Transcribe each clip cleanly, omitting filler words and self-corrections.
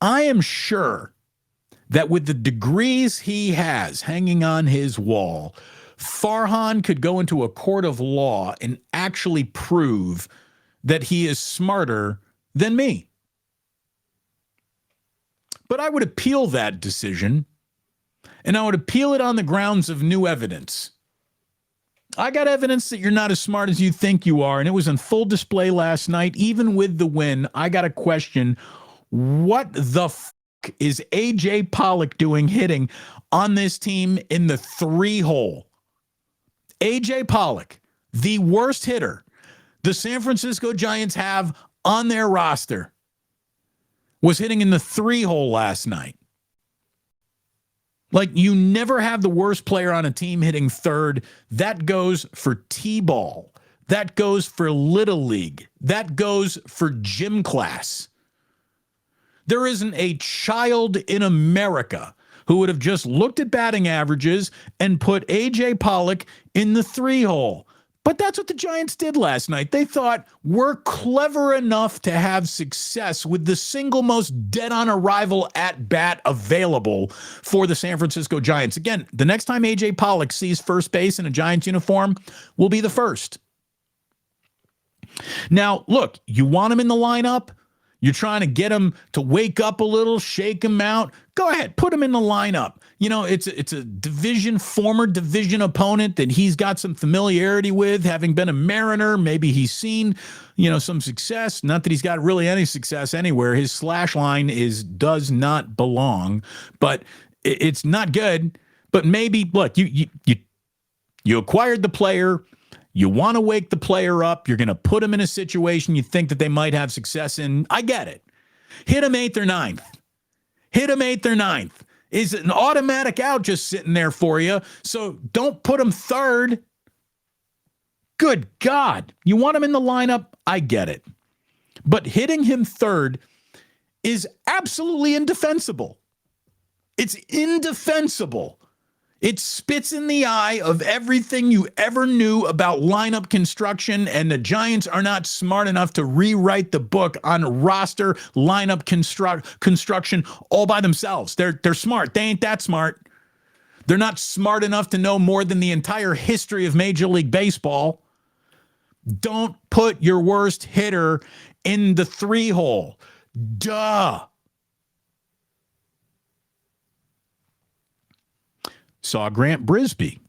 I am sure that with the degrees he has hanging on his wall, Farhan could go into a court of law and actually prove that he is smarter than me. But I would appeal that decision, and I would appeal it on the grounds of new evidence. I got evidence that you're not as smart as you think you are, and it was on full display last night. Even with the win, I got a question. What the f*** is A.J. Pollock doing hitting on this team in the 3-hole? A.J. Pollock, the worst hitter the San Francisco Giants have on their roster, was hitting in the 3-hole last night. Like, you never have the worst player on a team hitting third. That goes for T-ball. That goes for Little League. That goes for gym class. There isn't a child in America who would have just looked at batting averages and put A.J. Pollock in the 3-hole. But that's what the Giants did last night. They thought, we're clever enough to have success with the single most dead-on arrival at-bat available for the San Francisco Giants. Again, the next time A.J. Pollock sees first base in a Giants uniform will be the first. Now, look, you want him in the lineup? You're trying to get him to wake up a little, shake him out. Go ahead, put him in the lineup. You know, it's a former division opponent that he's got some familiarity with, having been a Mariner. Maybe he's seen, some success. Not that he's got really any success anywhere. His slash line does not belong, but it's not good. But maybe, look, you acquired the player. You want to wake the player up. You're going to put him in a situation you think that they might have success in. I get it. Hit him 8th or 9th. Hit him 8th or 9th. Is an automatic out just sitting there for you. So don't put him 3rd. Good God. You want him in the lineup? I get it. But hitting him 3rd is absolutely indefensible. It's indefensible. It spits in the eye of everything you ever knew about lineup construction, and the Giants are not smart enough to rewrite the book on roster lineup construction all by themselves. They're smart. They ain't that smart. They're not smart enough to know more than the entire history of Major League Baseball. Don't put your worst hitter in the 3-hole. Duh. Saw Grant Brisbee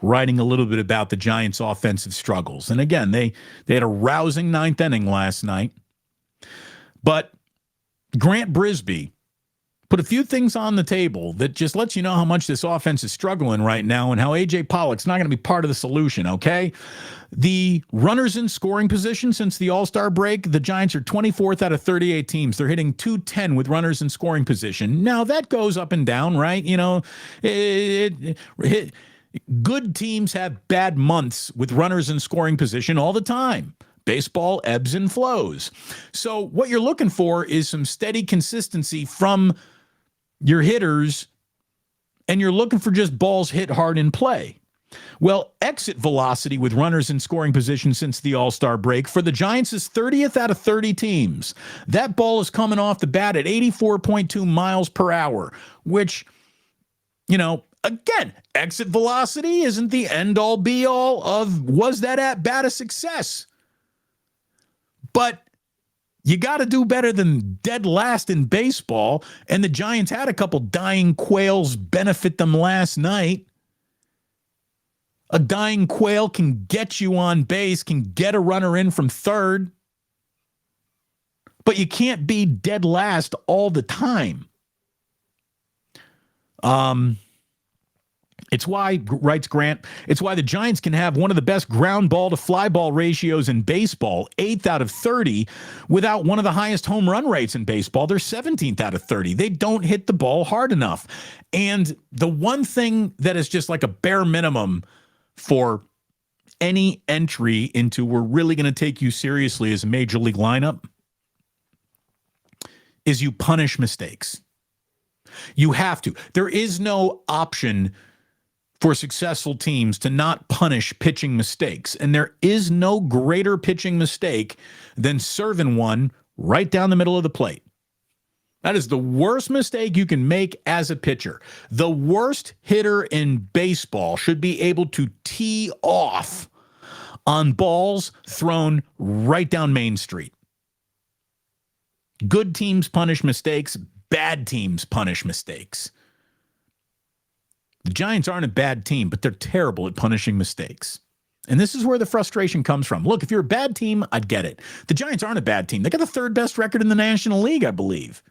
writing a little bit about the Giants' offensive struggles. And again, they had a rousing 9th inning last night. But Grant Brisbee put a few things on the table that just lets you know how much this offense is struggling right now and how A.J. Pollock's not going to be part of the solution, okay? The runners in scoring position since the All-Star break, the Giants are 24th out of 38 teams. They're hitting .210 with runners in scoring position. Now, that goes up and down, right? Good teams have bad months with runners in scoring position all the time. Baseball ebbs and flows. So what you're looking for is some steady consistency from your hitters, and you're looking for just balls hit hard in play. Well, exit velocity with runners in scoring position since the All-Star break for the Giants is 30th out of 30 teams. That ball is coming off the bat at 84.2 miles per hour, which, again, exit velocity isn't the end-all be-all of was that at bat a success. But you got to do better than dead last in baseball, and the Giants had a couple dying quails benefit them last night. A dying quail can get you on base, can get a runner in from 3rd, but you can't be dead last all the time. It's why, writes Grant, it's why the Giants can have one of the best ground ball to fly ball ratios in baseball, 8th out of 30, without one of the highest home run rates in baseball. They're 17th out of 30. They don't hit the ball hard enough. And the one thing that is just like a bare minimum for any entry into we're really going to take you seriously as a major league lineup is you punish mistakes. You have to. There is no option for successful teams to not punish pitching mistakes. And there is no greater pitching mistake than serving one right down the middle of the plate. That is the worst mistake you can make as a pitcher. The worst hitter in baseball should be able to tee off on balls thrown right down Main Street. Good teams punish mistakes. Bad teams punish mistakes. The Giants aren't a bad team, but they're terrible at punishing mistakes. And this is where the frustration comes from. Look, if you're a bad team, I'd get it. The Giants aren't a bad team. They got the third best record in the National League, I believe.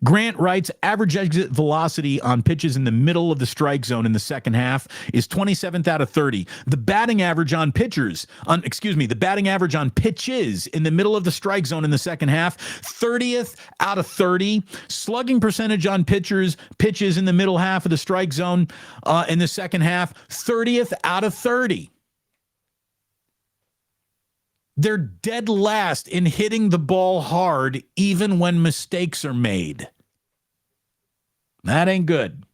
Grant writes, average exit velocity on pitches in the middle of the strike zone in the second half is 27th out of 30. The batting average on pitches in the middle of the strike zone in the second half, 30th out of 30. Slugging percentage on pitches in the middle half of the strike zone in the second half, 30th out of 30. They're dead last in hitting the ball hard, even when mistakes are made. That ain't good.